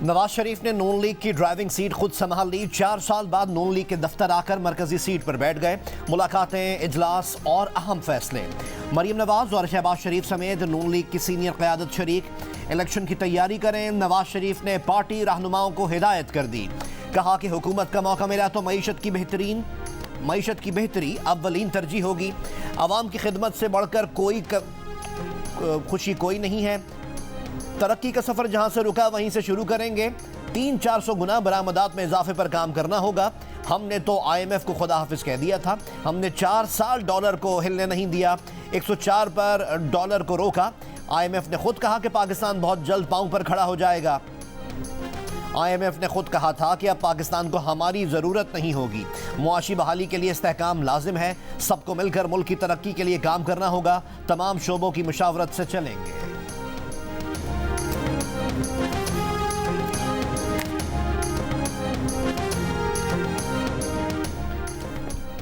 नवाज शरीफ ने नून लीग की driving seat खुद संभाल ली। 4 साल बाद नून लीग के दफ्तर आकर मरकजी सीट पर बैठ गए। मुलाकातें, इजलास और अहम फैसले। मरीम नवाज और शहबाज शरीफ समेत नून लीग की सीनियर क़यादत शरीक। इलेक्शन की तैयारी करें। नवाज शरीफ ने पार्टी रहनुमाओं को हिदायत कर दी। कहा कि हुकूमत का मौका मिला तो मईशत की बेहतरी अव्वलीन तरजीह होगी। अवाम की खिदमत से बढ़कर कोई खुशी कोई नहीं है। तरक्की का सफर जहां से रुका वहीं से शुरू करेंगे। 300-400 गुना बरामदात में इजाफे पर काम करना होगा। हमने तो IMF को खुदा हाफिज कह दिया था। हमने 4 साल डॉलर को हिलने नहीं दिया। 104 पर डॉलर को रोका। IMF ने खुद कहा कि पाकिस्तान बहुत जल्द पांव पर खड़ा हो जाएगा। IMF ने खुद कहा था कि अब पाकिस्तान को हमारी ज़रूरत नहीं होगी। मुआशी बहाली के लिए इस्तेहकाम लाजिम है। सबको मिलकर मुल्क की तरक्की के लिए काम करना होगा। तमाम शोबों की मुशावरत से चलेंगे।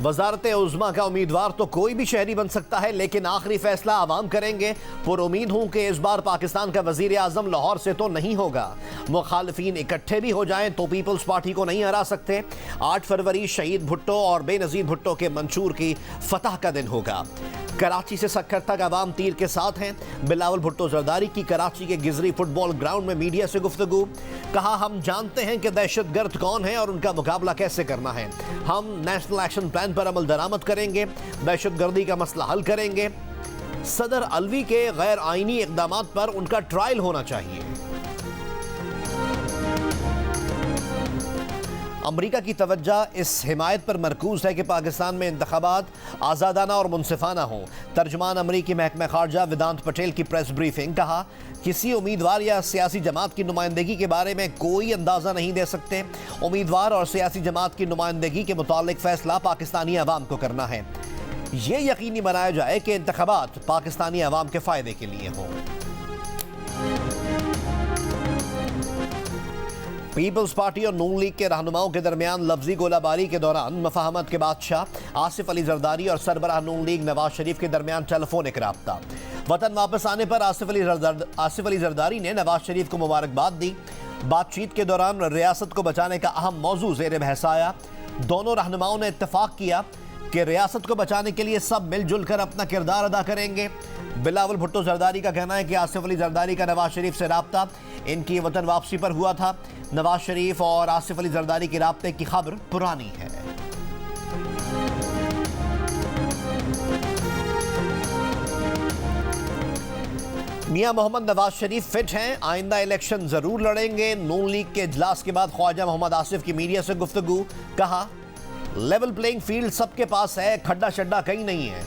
वजारत उज़्मा का उम्मीदवार तो कोई भी शहरी बन सकता है, लेकिन आखिरी फैसला आवाम करेंगे। पुरुमीद हूं कि इस बार पाकिस्तान का वजीर आजम लाहौर से तो नहीं होगा। मुखालिफिन इकट्ठे भी हो जाएं तो पीपल्स पार्टी को नहीं हरा सकते। 8 फरवरी शहीद भुट्टो और बेनज़ीर भुट्टो के मंशूर की फतह का दिन होगा। कराची से सक्खर तक अवाम तीर के साथ हैं। बिलावल भुट्टो जरदारी की कराची के गिजरी फुटबॉल ग्राउंड में मीडिया से गुफ्तगू। कहा, हम जानते हैं कि दहशतगर्द कौन है और उनका मुकाबला कैसे करना है। हम नेशनल एक्शन प्लान पर अमल दरामद करेंगे। दहशतगर्दी का मसला हल करेंगे। सदर अलवी के गैर आईनी इक़दामात पर उनका ट्रायल होना चाहिए। अमरीका की तवज्जो इस हिमायत पर मरकूज है कि पाकिस्तान में इंतखाबात आज़ादाना और मुनसिफाना हों। तर्जुमान अमरीकी महकमा खारजा वेदांत पटेल की प्रेस ब्रीफिंग। कहा, किसी उम्मीदवार या सियासी जमात की नुमाइंदगी के बारे में कोई अंदाज़ा नहीं दे सकते। उम्मीदवार और सियासी जमात की नुमाइंदगी के मुतालिक फ़ैसला पाकिस्तानी अवाम को करना है। ये यकीनी बनाया जाए कि इंतखाबात पाकिस्तानी अवाम के फ़ायदे के लिए हों। पीपल्स पार्टी और नून लीग के रहनुमाओं के दरमियान लफ्जी गोलाबारी के दौरान मफाहमत के बादशाह आसिफ अली जरदारी और सरबराह नून लीग नवाज शरीफ के दरमियान टेलीफोनिक राब्ता। वतन वापस आने पर आसिफ अली जरदारी ने नवाज शरीफ को मुबारकबाद दी। बातचीत के दौरान रियासत को बचाने का अहम मौजू ज़ेर बहस आया। दोनों रहनुमाओं ने इत्तफाक किया कि रियासत को बचाने के लिए सब मिलजुल कर अपना किरदार अदा करेंगे। बिलावल भुट्टो जरदारी का कहना है कि आसिफ अली जरदारी का नवाज शरीफ से राब्ता इनकी वतन वापसी पर हुआ था। नवाज शरीफ और आसिफ अली जरदारी के राब्ते की खबर पुरानी है। मियां मोहम्मद नवाज शरीफ फिट हैं। आइंदा इलेक्शन जरूर लड़ेंगे। नून लीग के इजलास के बाद ख्वाजा मोहम्मद आसिफ की मीडिया से गुफ्तगू। कहा, लेवल प्लेइंग फील्ड सबके पास है, खड्डा शड्डा कहीं नहीं है।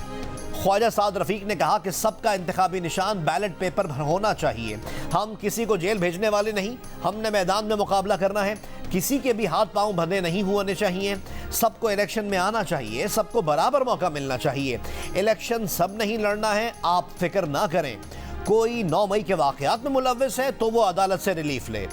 ख्वाजा साद रफीक ने कहा कि सबका इंतखाबी निशान बैलेट पेपर पर होना चाहिए। हम किसी को जेल भेजने वाले नहीं। हमने मैदान में मुकाबला करना है। किसी के भी हाथ पांव बंधे नहीं होने चाहिए। सबको इलेक्शन में आना चाहिए। सबको बराबर मौका मिलना चाहिए। इलेक्शन सब नहीं लड़ना है, आप फिक्र ना करें। कोई 9 मई के वाकयात में मुलव्विस है तो वो अदालत से रिलीफ ले।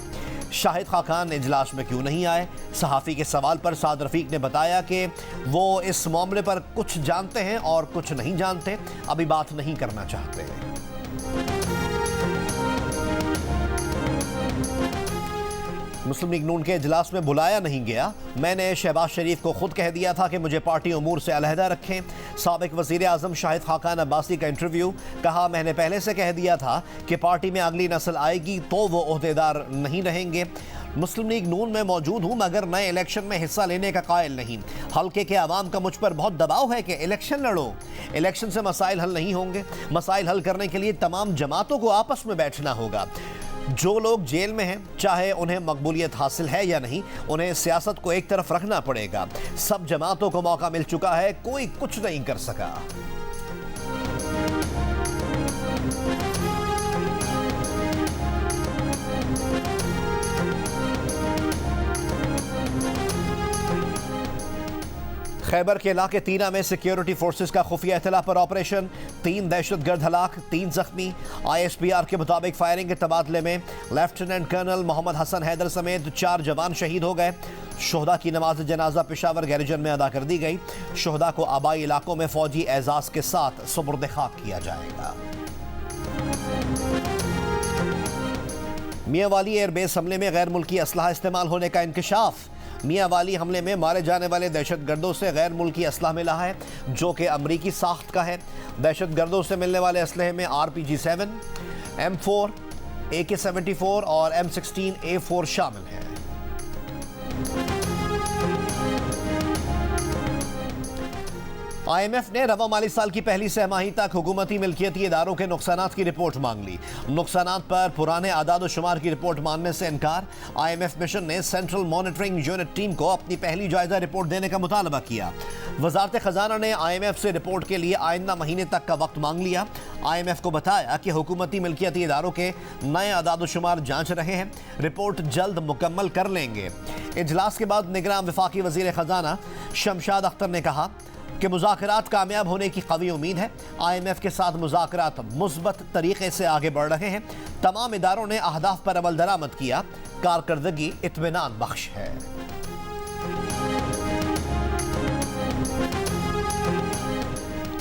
शाहिद खाकान इजलास में क्यों नहीं आए? सहाफ़ी के सवाल पर साद रफीक ने बताया कि वो इस मामले पर कुछ जानते हैं और कुछ नहीं जानते, अभी बात नहीं करना चाहते। मुस्लिम लीग नून के इजलास में बुलाया नहीं गया। मैंने शहबाज शरीफ को खुद कह दिया था कि मुझे पार्टी उमूर से अलहदा रखें। साबिक वज़ीर आज़म शाहिद खाकान अब्बासी का इंटरव्यू। कहा, मैंने पहले से कह दिया था कि पार्टी में अगली नस्ल आएगी तो वो ओहदेदार नहीं रहेंगे। मुस्लिम लीग नून में मौजूद हूँ मगर नए इलेक्शन में हिस्सा लेने का कायल नहीं। हल्के के अवाम का मुझ पर बहुत दबाव है कि इलेक्शन लड़ो। इलेक्शन से मसाइल हल नहीं होंगे। मसाइल हल करने के लिए तमाम जमातों को आपस में बैठना होगा। जो लोग जेल में हैं, चाहे उन्हें मकबूलियत हासिल है या नहीं, उन्हें सियासत को एक तरफ रखना पड़ेगा। सब जमातों को मौका मिल चुका है, कोई कुछ नहीं कर सका। खैबर के इलाके तीना में सिक्योरिटी फोर्सेस का खुफिया इत्तला पर ऑपरेशन। 3 दहशतगर्द हलाक, 3 जख्मी। ISPR के मुताबिक फायरिंग के तबादले में लेफ्टिनेंट कर्नल मोहम्मद हसन हैदर समेत 4 जवान शहीद हो गए। शोहदा की नमाज जनाजा पेशावर गैरिजन में अदा कर दी गई। शोहदा को आबाई इलाकों में फौजी एजाज के साथ सुपुर्द खाक किया जाएगा। मियांवाली एयरबेस हमले में गैर मुल्की असलहा इस्तेमाल होने का इंकशाफ। मियांवाली हमले में मारे जाने वाले दहशतगर्दों से गैर मुल्की असलहा मिला है जो कि अमरीकी साख्त का है। दहशतगर्दों से मिलने वाले असलहे में RPG-7, M4, AK-74 और M16A4 शामिल हैं। IMF ने रवा माली साल की पहली सहमाही तक हुकूमती मिल्कियती इदारों के नुकसानात की रिपोर्ट मांग ली। नुकसानात पर पुराने आदाद शुमार की रिपोर्ट मानने से इनकार। IMF मिशन ने सेंट्रल मॉनिटरिंग यूनिट टीम को अपनी पहली जायजा रिपोर्ट देने का मुतालबा किया। वजारत खजाना ने IMF से रिपोर्ट के लिए आइंदा महीने तक का वक्त मांग लिया। IMF को बताया कि हुकूमती मिल्कियती इदारों के नए आदाद शुमार जांच रहे हैं, रिपोर्ट जल्द मुकम्मल कर लेंगे। इजलास के बाद निगरान वफाकी वजीर खजाना शमशाद अख्तर ने कहा कि मुज़ाकरात कामयाब होने की कवी उम्मीद है। IMF के साथ मुज़ाकरात मुस्बत तरीके से आगे बढ़ रहे हैं। तमाम इदारों ने अहदाफ पर अमल दरामद किया। कारकर्दगी इत्मीनान बख्श है।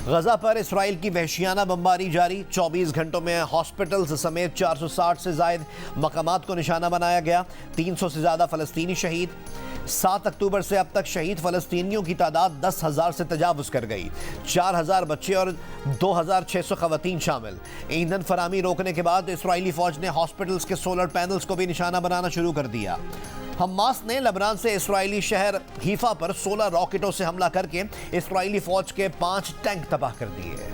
गजा पर इसराइल की वहशियाना बमबारी जारी। 24 घंटों में हॉस्पिटल्स समेत 460 से जायद मकामात को निशाना बनाया गया। 300 से ज़्यादा फ़लस्तीनी शहीद। 7 अक्टूबर से अब तक शहीद फ़लस्तीनियों की तादाद 10,000 से तजावुज़ कर गई। 4,000 बच्चे और 2,600 ख़वातीन शामिल। ईंधन फरामी रोकने के बाद इसराइली फ़ौज ने हॉस्पिटल्स के सोलर पैनल्स को भी निशाना बनाना शुरू कर दिया। हमास ने लेबनान से इसराइली शहर हीफा पर 16 रॉकेटों से हमला करके इसराइली फ़ौज के 5 टैंक तबाह कर दिए।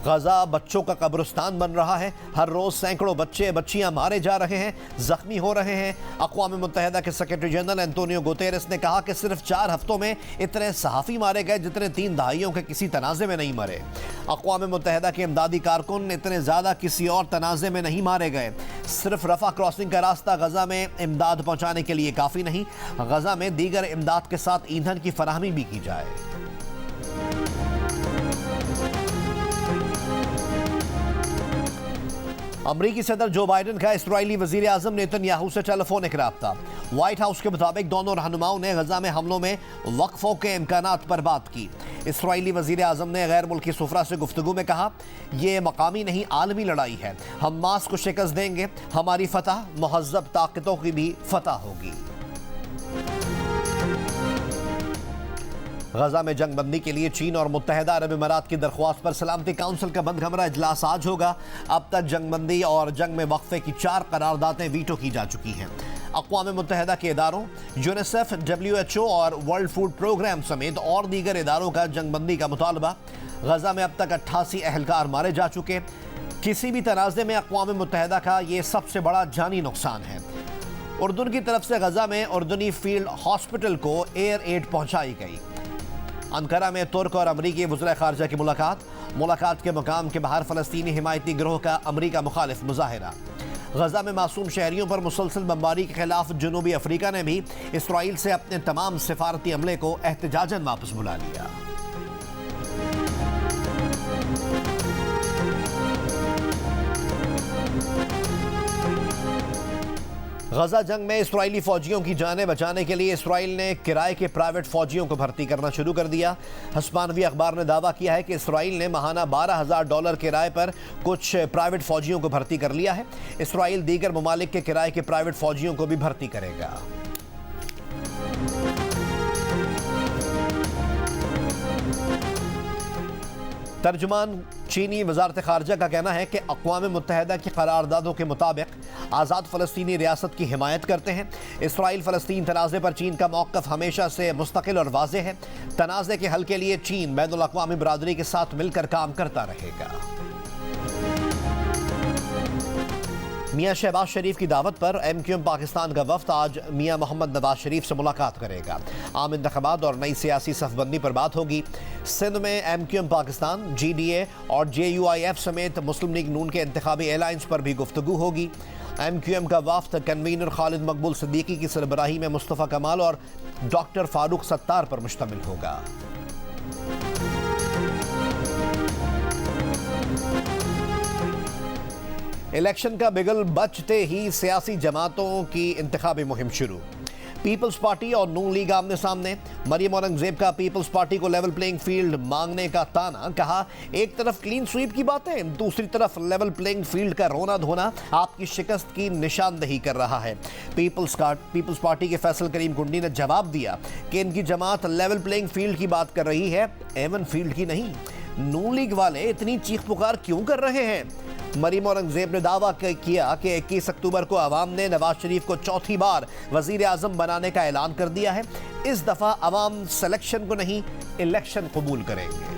गजा बच्चों का कब्रिस्तान बन रहा है। हर रोज सैकड़ों बच्चे बच्चियां मारे जा रहे हैं, जख्मी हो रहे हैं। अक़वाम मुत्तहिदा के सेक्रेटरी जनरल एंटोनियो गुतेरेस ने कहा कि सिर्फ 4 हफ्तों में इतने सहाफ़ी मारे गए जितने 3 दहाइयों के किसी तनाज़े में नहीं मरे। अक़वाम मुत्तहिदा के इमदादी कारकुन इतने ज़्यादा किसी और तनाज़े में नहीं मारे गए। सिर्फ रफ़ा क्रॉसिंग का रास्ता गजा में इमदाद पहुँचाने के लिए काफ़ी नहीं, गजा में दीगर इमदाद के साथ ईंधन की फराहमी भी की जाए। अमरीकी सदर जो बाइडन का इसराइली वजीर आज़म नेतन्याहू से टेलीफोनिक राब्ता। व्हाइट हाउस के मुताबिक दोनों रहनुमाओं ने गजा में हमलों में वक्फों के इम्कानात पर बात की। इसराइली वजीर आज़म ने गैर मुल्की सुफरा से गुफ्तगू में कहा, यह मकामी नहीं आलमी लड़ाई है। हमास को शिकस्त देंगे, हमारी फतह मुहज़्ज़ब ताकतों की भी फतह होगी। गजा में जंगबंदी के लिए चीन और मुत्तहिदा अरब इमारात की दरख्वास्त पर सलामती काउंसिल का बंद कमरा इजलास आज होगा। अब तक जंगबंदी और जंग में वक्फे की 4 करारदादें वीटो की जा चुकी हैं। अक़वाम मुत्तहिदा के इदारों यूनिसेफ, WHO और वर्ल्ड फूड प्रोग्राम समेत और दीगर इदारों का जंगबंदी का मुतालबा। गजा में अब तक 88 अहलकार मारे जा चुके। किसी भी तनाज़े में अक़वाम मुत्तहिदा का ये सबसे बड़ा जानी नुकसान है। उर्दून की तरफ से गजा में उर्दूनी फील्ड हॉस्पिटल को एयर एड पहुँचाई गई। अंकारा में तुर्क और अमरीकी वज़ीर ख़ारजा की मुलाकात के मुकाम के बाहर फ़लस्तीनी हिमायती गिरोह का अमरीका मुखालिफ मुज़ाहिरा। गजा में मासूम शहरियों पर मुसलसल बमबारी के खिलाफ जनूबी अफ्रीका ने भी इसराइल से अपने तमाम सिफारती अमले को एहतजाजन वापस बुला लिया। गजा जंग में इसराइली फौजियों की जानें बचाने के लिए इसराइल ने किराए के प्राइवेट फौजियों को भर्ती करना शुरू कर दिया। हस्मानवी अखबार ने दावा किया है कि इसराइल ने माहाना $12,000 किराए पर कुछ प्राइवेट फौजियों को भर्ती कर लिया है। इसराइल दीगर ममालिक के किराए के प्राइवेट फौजियों को भी भर्ती करेगा। तर्जुमान चीनी वजारत ख़ारजा का कहना है कि अक़वाम मुत्तहिदा की करारदादों के मुताबिक आज़ाद फ़लस्तीनी रियासत की हिमायत करते हैं। इसराइल फ़लस्तीन तनाज़े पर चीन का मौक़िफ़ हमेशा से मुस्तकिल और वाज़े है। तनाज़े के हल के लिए चीन बैनुल अक़वामी बरादरी के साथ मिलकर काम करता रहेगा। मियां शहबाज शरीफ की दावत पर MQM पाकिस्तान का वफ्द आज मियां मोहम्मद नवाज शरीफ से मुलाकात करेगा। आम इंतख़ाबात और नई सियासी सफ़बंदी पर बात होगी। सिंध में MQM पाकिस्तान, GDA और JUIF समेत मुस्लिम लीग नून के इंतखाबी एलायंस पर भी गुफ्तगू होगी। MQM का वफ्द कन्वीनर खालिद मकबूल सिद्दीकी की सरबराही में मुस्तफ़ा कमाल और डॉक्टर फारूक सत्तार पर मुश्तमिल होगा। इलेक्शन का बिगल बजते ही सियासी जमातों की इंतखाबी मुहिम शुरू। पीपल्स पार्टी और नून लीग आमने सामने। मरियम औरंगजेब का पीपल्स पार्टी को लेवल प्लेइंग फील्ड मांगने का ताना। कहा, एक तरफ क्लीन स्वीप की बातें, दूसरी तरफ लेवल प्लेइंग फील्ड का रोना धोना आपकी शिकस्त की निशानदेही कर रहा है। पीपल्स पार्टी के फैसल करीम कुंडी ने जवाब दिया कि इनकी जमात लेवल प्लेइंग फील्ड की बात कर रही है, एवन फील्ड की नहीं। नून लीग वाले इतनी चीख पुकार क्यों कर रहे हैं? मरियम औरंगजेब ने दावा किया कि 21 अक्टूबर को अवाम ने नवाज शरीफ को चौथी बार वजीर आजम बनाने का ऐलान कर दिया है। इस दफा अवाम सिलेक्शन को नहीं, इलेक्शन कबूल करेंगे।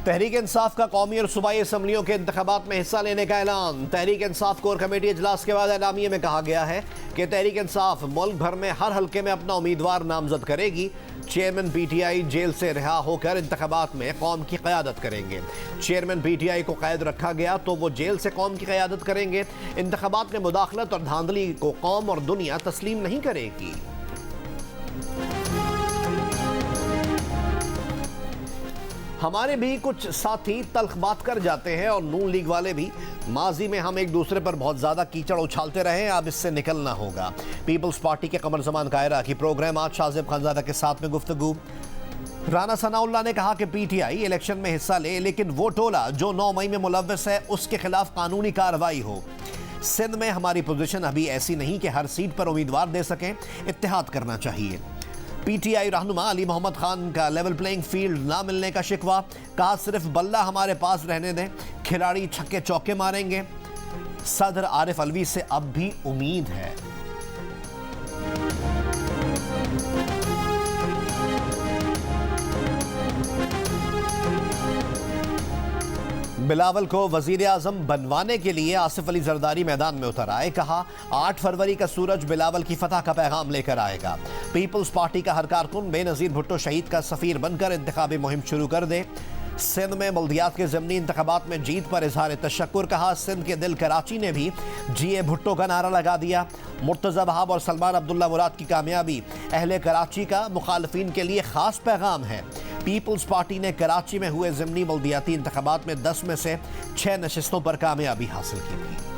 तहरीक इंसाफ का कौमी और सूबाई असम्बलियों के इंतखाबात में हिस्सा लेने का ऐलान। तहरीक इंसाफ कोर कमेटी इजलास के बाद ऐलामिये में कहा गया है कि तहरीक इंसाफ मुल्क भर में हर हल्के में अपना उम्मीदवार नामजद करेगी। चेयरमैन पीटीआई जेल से रिहा होकर इंतखाबात में कौम की क़यादत करेंगे। चेयरमैन पीटीआई को कैद रखा गया तो वो जेल से कौम की क़यादत करेंगे। इंतखाबात में मुदाखलत और धांधली को कौम और दुनिया तस्लीम नहीं करेगी। हमारे भी कुछ साथी तल्ख बात कर जाते हैं और नून लीग वाले भी। माजी में हम एक दूसरे पर बहुत ज्यादा कीचड़ उछालते रहे, अब इससे निकलना होगा। पीपल्स पार्टी के कमर जमान कायरा की प्रोग्राम आज शाहजेब खानजादा के साथ में गुफ्तगू। राना सनाउल्लाह ने कहा कि पीटीआई इलेक्शन में हिस्सा ले, लेकिन वो टोला जो 9 मई में मुलव्वस है उसके खिलाफ कानूनी कार्रवाई हो। सिंध में हमारी पोजीशन अभी ऐसी नहीं कि हर सीट पर उम्मीदवार दे सकें, इत्तेहाद करना चाहिए। पीटीआई रहनुमा अली मोहम्मद खान का लेवल प्लेइंग फील्ड ना मिलने का शिकवा। कहा, सिर्फ बल्ला हमारे पास रहने दें, खिलाड़ी छक्के चौके मारेंगे। सदर आरिफ अलवी से अब भी उम्मीद है। बिलावल को वजीर आजम बनवाने के लिए आसिफ अली जरदारी मैदान में उतर आए। कहा, 8 फरवरी का सूरज बिलावल की फतह का पैगाम लेकर आएगा। पीपल्स पार्टी का हर कारकुन बेनजीर भुट्टो शहीद का सफीर बनकर इंतखाबी मुहिम शुरू कर दे। सिंध में बल्दियात के ज़मनी इंतखाबात में जीत पर इजहार तशक्कुर। कहा, सिंध के दिल कराची ने भी जीए भुट्टो का नारा लगा दिया। मुर्तज़ा वहाब और सलमान अब्दुल्ला मुराद की कामयाबी अहले कराची का मुखालफिन के लिए खास पैगाम है। पीपल्स पार्टी ने कराची में हुए ज़मनी बल्दियाती इंतखाबात में 10 में से 6 नशिस्तों पर कामयाबी हासिल की थी।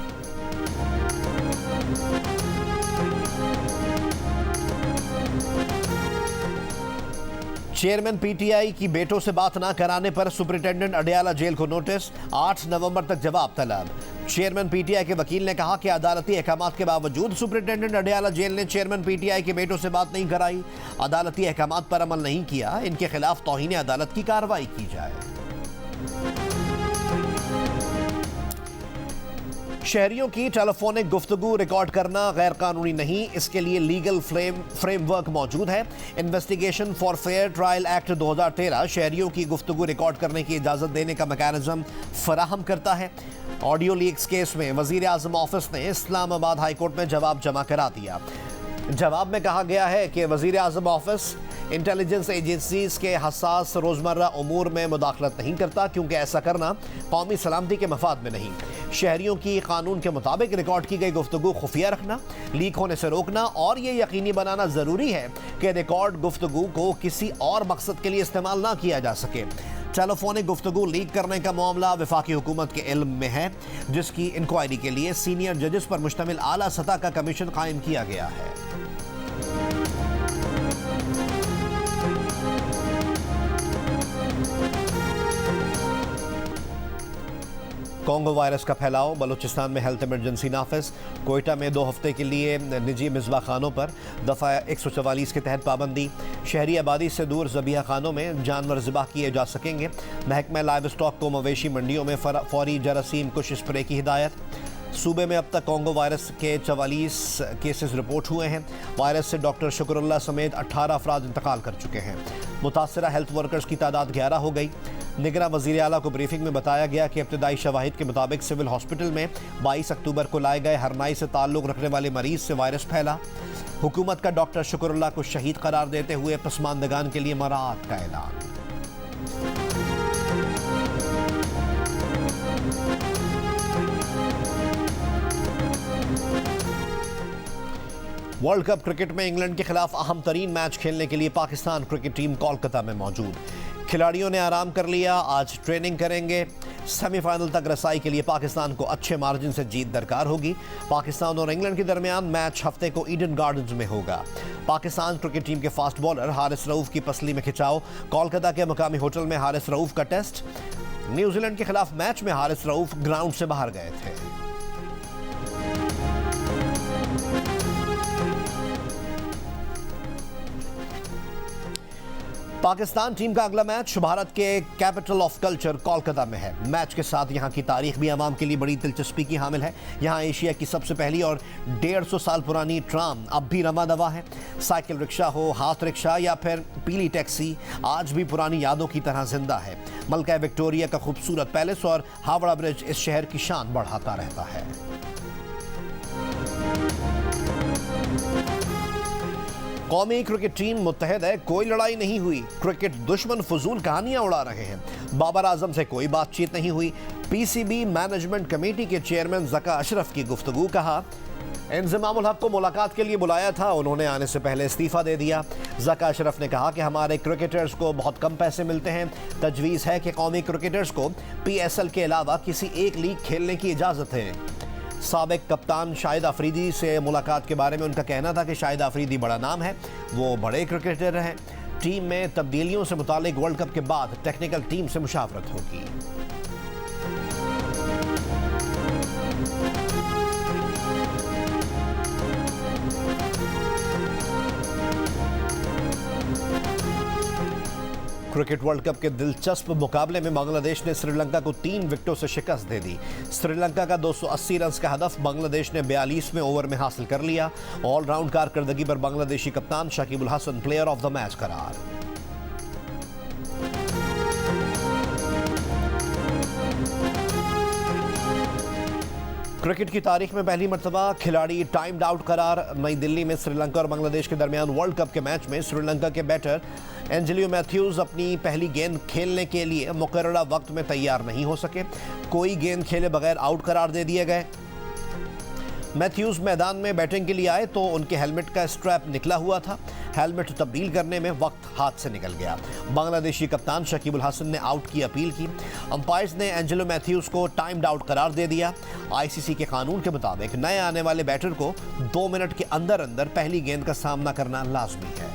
चेयरमैन पीटीआई की बेटों से बात ना कराने पर सुपरिटेंडेंट अडयाला जेल को नोटिस। 8 नवंबर तक जवाब तलब। चेयरमैन पीटीआई के वकील ने कहा कि अदालती अहकामात के बावजूद सुपरिटेंडेंट अडयाला जेल ने चेयरमैन पीटीआई के बेटों से बात नहीं कराई, अदालती अहकामात पर अमल नहीं किया। इनके खिलाफ तौहीन अदालत की कार्रवाई की जाए। शहरियों की टेलीफोनिक गुफ्तगू रिकॉर्ड करना गैर कानूनी नहीं, इसके लिए लीगल फ्रेमवर्क मौजूद है। Investigation for fair trial act 2013 शहरियों की गुफ्तगू रिकॉर्ड करने की इजाज़त देने का मैकेनिज्म फराहम करता है। ऑडियो लीक्स केस में वजीर आजम ऑफिस ने इस्लामाबाद हाईकोर्ट में जवाब जमा करा दिया। जवाब में कहा गया है कि वजीर आजम ऑफिस इंटेलिजेंस एजेंसीज के हसास रोज़मर्रा उमूर में मुदाखलत नहीं करता, क्योंकि ऐसा करना कौमी सलामती के मफाद में नहीं। शहरियों की कानून के मुताबिक रिकॉर्ड की गई गुफ्तगू खुफिया रखना, लीक होने से रोकना और ये यकीनी बनाना ज़रूरी है कि रिकॉर्ड गुफ्तगू को किसी और मकसद के लिए इस्तेमाल ना किया जा सके। टेलीफोनिक गुफ्तगू लीक करने का मामला वफाकी हुकूमत के इल्म में है, जिसकी इंक्वायरी के लिए सीनियर जजेस पर मुश्तमिल आला सतह का कमीशन कायम किया गया है। कोंगो वायरस का फैलाव, बलूचिस्तान में हेल्थ इमरजेंसी नाफिज। कोयटा में 2 हफ्ते के लिए निजी मिज़बा खानों पर दफ़ा 144 के तहत पाबंदी। शहरी आबादी से दूर ज़बीहा खानों में जानवर ज़िबा किए जा सकेंगे। महकमा लाइव स्टॉक को मवेशी मंडियों में फौरी जरासीम कुश स्प्रे की हिदायत। सूबे में अब तक कोंगो वायरस के 44 केसेस रिपोर्ट हुए हैं। वायरस से डॉक्टर शुक्रुल्लाह समेत 18 अफराद इंतकाल कर चुके हैं। मुतासरा हेल्थ वर्कर्स की तादाद 11 हो गई। निगरान वज़ीर आला को ब्रीफिंग में बताया गया कि इब्तदाई शवाहिद के मुताबिक सिविल हॉस्पिटल में 22 अक्टूबर को लाए गए हरनाई से ताल्लुक़ रखने वाले मरीज से वायरस फैला। हुकूमत का डॉक्टर शुक्रुल्लाह को शहीद करार देते हुए पसमानदगान के लिए मराहत का ऐलान। वर्ल्ड कप क्रिकेट में इंग्लैंड के खिलाफ अहम तरीन मैच खेलने के लिए पाकिस्तान क्रिकेट टीम कोलकाता में मौजूद। खिलाड़ियों ने आराम कर लिया, आज ट्रेनिंग करेंगे। सेमीफाइनल तक रसाई के लिए पाकिस्तान को अच्छे मार्जिन से जीत दरकार होगी। पाकिस्तान और इंग्लैंड के दरमियान मैच हफ्ते को ईडन गार्डन्स में होगा। पाकिस्तान क्रिकेट टीम के फास्ट बॉलर हारिस रऊफ की पसली में खिंचाव। कोलकाता के मकामी होटल में हारिस रऊफ का टेस्ट। न्यूजीलैंड के खिलाफ मैच में हारिस रऊफ ग्राउंड से बाहर गए थे। पाकिस्तान टीम का अगला मैच भारत के कैपिटल ऑफ कल्चर कोलकाता में है। मैच के साथ यहां की तारीख भी आवाम के लिए बड़ी दिलचस्पी की हामिल है। यहां एशिया की सबसे पहली और 150 साल पुरानी ट्राम अब भी रमा दवा है। साइकिल रिक्शा हो, हाथ रिक्शा या फिर पीली टैक्सी, आज भी पुरानी यादों की तरह जिंदा है। मलका विक्टोरिया का खूबसूरत पैलेस और हावड़ा ब्रिज इस शहर की शान बढ़ाता रहता है। कौमी क्रिकेट टीम मुत्तहद है, कोई लड़ाई नहीं हुई। क्रिकेट दुश्मन फजूल कहानियां उड़ा रहे हैं। बाबर आजम से कोई बातचीत नहीं हुई। पीसीबी मैनेजमेंट कमेटी के चेयरमैन ज़का अशरफ की गुफ्तगू। कहा इंज़मामुल हक को मुलाकात के लिए बुलाया था, उन्होंने आने से पहले इस्तीफा दे दिया। ज़का अशरफ ने कहा कि हमारे क्रिकेटर्स को बहुत कम पैसे मिलते हैं। तजवीज़ है कि कौमी क्रिकेटर्स को PSL के अलावा किसी एक लीग खेलने की इजाज़त है। साबिक कप्तान शाहिद अफरीदी से मुलाकात के बारे में उनका कहना था कि शाहिद अफरीदी बड़ा नाम है, वो बड़े क्रिकेटर हैं। टीम में तब्दीलियों से मुतालिक वर्ल्ड कप के बाद टेक्निकल टीम से मुशावरत होगी। क्रिकेट वर्ल्ड कप के दिलचस्प मुकाबले में बांग्लादेश ने श्रीलंका को 3 विकेटों से शिकस्त दे दी। श्रीलंका का 280 रन का हदफ बांग्लादेश ने 42वें ओवर में हासिल कर लिया। ऑलराउंड कारकर्दगी पर बांग्लादेशी कप्तान Shakibul Hasan player of the match करार। क्रिकेट की तारीख में पहली मर्तबा खिलाड़ी टाइम्ड आउट करार। नई दिल्ली में श्रीलंका और बांग्लादेश के दरमियान वर्ल्ड कप के मैच में श्रीलंका के बैटर एंजेलियो मैथ्यूज अपनी पहली गेंद खेलने के लिए मुकर्ररा वक्त में तैयार नहीं हो सके। कोई गेंद खेले बगैर आउट करार दे दिए गए। मैथ्यूज मैदान में बैटिंग के लिए आए तो उनके हेलमेट का स्ट्रैप निकला हुआ था। हेलमेट तब्दील करने में वक्त हाथ से निकल गया। बांग्लादेशी कप्तान शकीबुल हसन ने आउट की अपील की। अंपायर्स ने एंजेलो मैथ्यूज को टाइम्ड आउट करार दे दिया। ICC के कानून के मुताबिक नए आने वाले बैटर को 2 मिनट के अंदर अंदर पहली गेंद का सामना करना लाजमी है।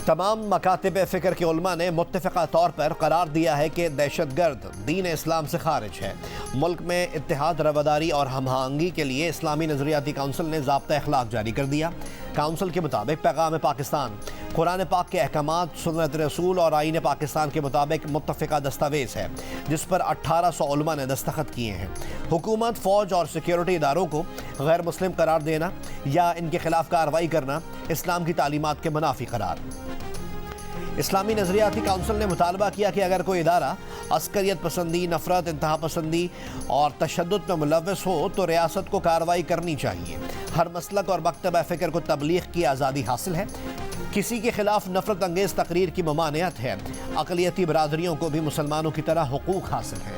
तमाम मकातिब फ़िक्र के उलमा ने मुत्तफ़िक़ा तौर पर करार दिया है कि दहशतगर्द दीन इस्लाम से खारिज है। मुल्क में इत्तेहाद, रवादारी और हमआहंगी के लिए इस्लामी नज़रियाती काउंसिल ने ज़ाब्ता अखलाक जारी कर दिया। काउंसिल के मुताबिक पैगाम पाकिस्तान कुरान पाक के अहकामात, सुन्नत रसूल और आईन पाकिस्तान के मुताबिक मुत्तफ़िक़ा दस्तावेज़ है, जिस पर 1800 उलमा ने दस्तखत किए हैं। हुकूमत, फ़ौज और सिक्योरिटी इदारों को गैर मुस्लिम करार देना या इनके खिलाफ कार्रवाई करना इस्लाम की तालीमात के मुनाफी करार। इस्लामी नज़रियाती काउंसिल ने मुतालबा किया कि अगर कोई इदारा अस्करियत पसंदी, नफ़रत, इंतहा पसंदी और तशद्दुद में मुलव्वस हो तो रियासत को कार्रवाई करनी चाहिए। हर मसलक और मकतब फ़िक्र को तबलीग की आज़ादी हासिल है। किसी के खिलाफ नफरत अंगेज़ तकरीर की ममानियत है। अक़लियती बरादरियों को भी मुसलमानों की तरह हुकूक हासिल है।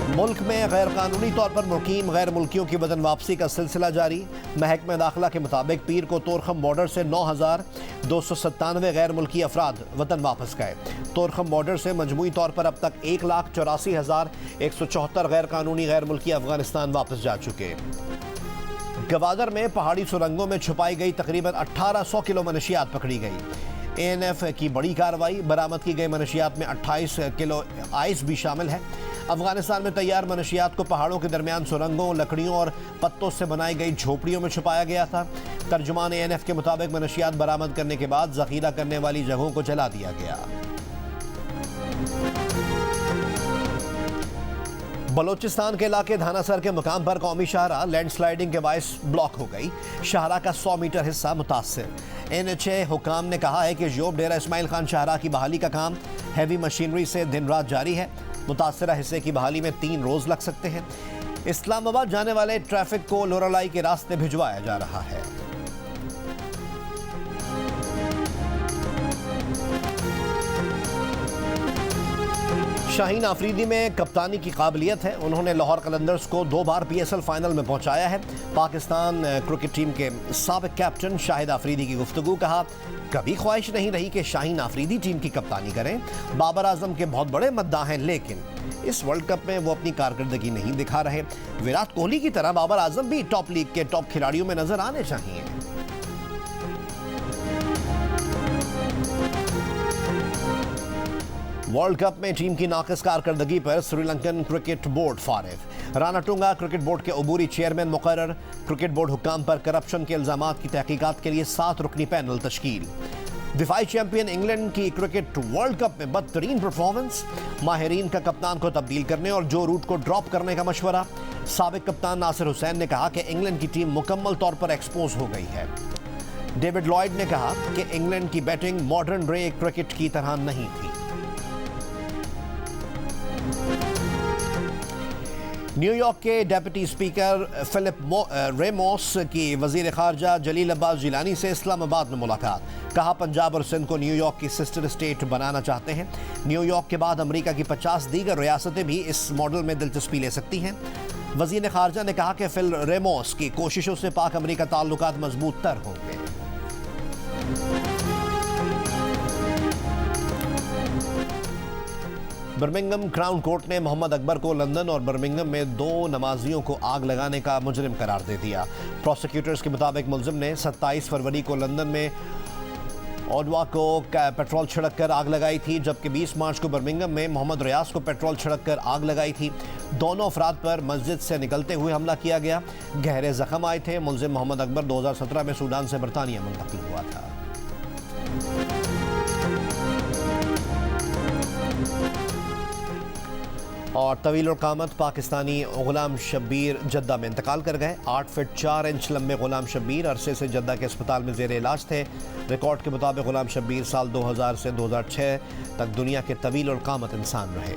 मुल्क में गैर कानूनी तौर पर मुकीम गैर मुल्कियों की वतन वापसी का सिलसिला जारी। महकमा दाखिला के मुताबिक पीर को तोरखम बॉर्डर से 9,297 गैर मुल्की अफराद वतन वापस गए। तोरखम बॉर्डर से मजमूई तौर पर अब तक 1,84,174 गैर कानूनी गैर मुल्की अफगानिस्तान वापस जा चुके। गवादर में पहाड़ी सुरंगों में छुपाई गई तकरीबन 1800 किलो मनशियात पकड़ी गई। ANF की बड़ी कार्रवाई। बरामद की गई मनशियात में 28 किलो आइस भी शामिल है। अफगानिस्तान में तैयार मनशियात को पहाड़ों के दरमियान सुरंगों, लकड़ियों और पत्तों से बनाई गई झोपड़ियों में छुपाया गया था। तर्जुमान ANF के मुताबिक मनशियात बरामद करने के बाद जखीरा करने वाली जगहों को जला दिया गया। बलोचिस्तान के इलाके धानासर के मुकाम पर कौमी शाहरा लैंडस्लाइडिंग के बायस ब्लॉक हो गई। शाहरा का 100 मीटर हिस्सा मुतासर। NHA हुकाम ने कहा है कि जोब डेरा इस्माइल खान शाहरा की बहाली का काम हैवी मशीनरी से दिन रात जारी है। मुतासरा हिस्से की बहाली में 3 रोज लग सकते हैं। इस्लामाबाद जाने वाले ट्रैफिक को लोरालाई के रास्ते भिजवाया जा रहा है। शाहीन आफरीदी में कप्तानी की काबिलियत है। उन्होंने लाहौर कलंदर्स को 2 बार PSL फाइनल में पहुंचाया है। पाकिस्तान क्रिकेट टीम के साबिक कैप्टन शाहिद आफरीदी की गुफ्तगू, कहा कभी ख्वाहिश नहीं रही कि शाहीन आफरीदी टीम की कप्तानी करें। बाबर आजम के बहुत बड़े मद्दाह हैं, लेकिन इस वर्ल्ड कप में वो अपनी कारकर्दगी नहीं दिखा रहे। विराट कोहली की तरह बाबर आजम भी टॉप लीग के टॉप खिलाड़ियों में नजर आने चाहिए। वर्ल्ड कप में टीम की नाकिस कारकर्दगी पर श्रीलंकन क्रिकेट बोर्ड फारिग। राना टुंगा क्रिकेट बोर्ड के अबूरी चेयरमैन मुकर्रर। क्रिकेट बोर्ड हुक्काम पर करप्शन के इल्जामात की तहकीकात के लिए 7 रुकनी पैनल तश्कील। दिफाई चैंपियन इंग्लैंड की क्रिकेट वर्ल्ड कप में बदतरीन परफॉर्मेंस। माहिरीन का कप्तान को तब्दील करने और जो रूट को ड्रॉप करने का मशवरा। साबिक कप्तान नासिर हुसैन ने कहा कि इंग्लैंड की टीम मुकम्मल तौर पर एक्सपोज हो गई है। डेविड लॉयड ने कहा कि इंग्लैंड की बैटिंग मॉडर्न डे क्रिकेट की तरह नहीं थी। न्यूयॉर्क के डेप्यूटी स्पीकर फिलिप रेमोस की वजीर खारजा जलील अब्बास जिलानी से इस्लामाबाद में मुलाकात। कहा पंजाब और सिंध को न्यूयॉर्क की सिस्टर स्टेट बनाना चाहते हैं। न्यूयॉर्क के बाद अमेरिका की 50 दीगर रियासतें भी इस मॉडल में दिलचस्पी ले सकती हैं। वजीर खारजा ने कहा कि फिल रेमोस की कोशिशों से पाक अमेरिका ताल्लुकात मजबूत तर होंगे। बर्मिंघम क्राउन कोर्ट ने मोहम्मद अकबर को लंदन और बर्मिंघम में 2 नमाजियों को आग लगाने का मुजरिम करार दे दिया। प्रोसिक्यूटर्स के मुताबिक मुलजिम ने 27 फरवरी को लंदन में ओडवा को पेट्रोल छिड़क कर आग लगाई थी, जबकि 20 मार्च को बर्मिंघम में मोहम्मद रियाज को पेट्रोल छिड़क कर आग लगाई थी। दोनों अफराद पर मस्जिद से निकलते हुए हमला किया गया। गहरे जख्म आए थे। मुलजिम मोहम्मद अकबर 2017 में सूडान से बरतानिया मुंतकिल हुआ था। और तवील और कामत पाकिस्तानी गुलाम शब्बीर जद्दा में इंतकाल कर गए। 8 फीट 4 इंच लंबे गुलाम शब्बीर अरसे से जद्दा के अस्पताल में जेर इलाज थे। रिकॉर्ड के मुताबिक गुलाम शब्बीर साल 2000 से 2006 तक दुनिया के तवील और कामत इंसान रहे।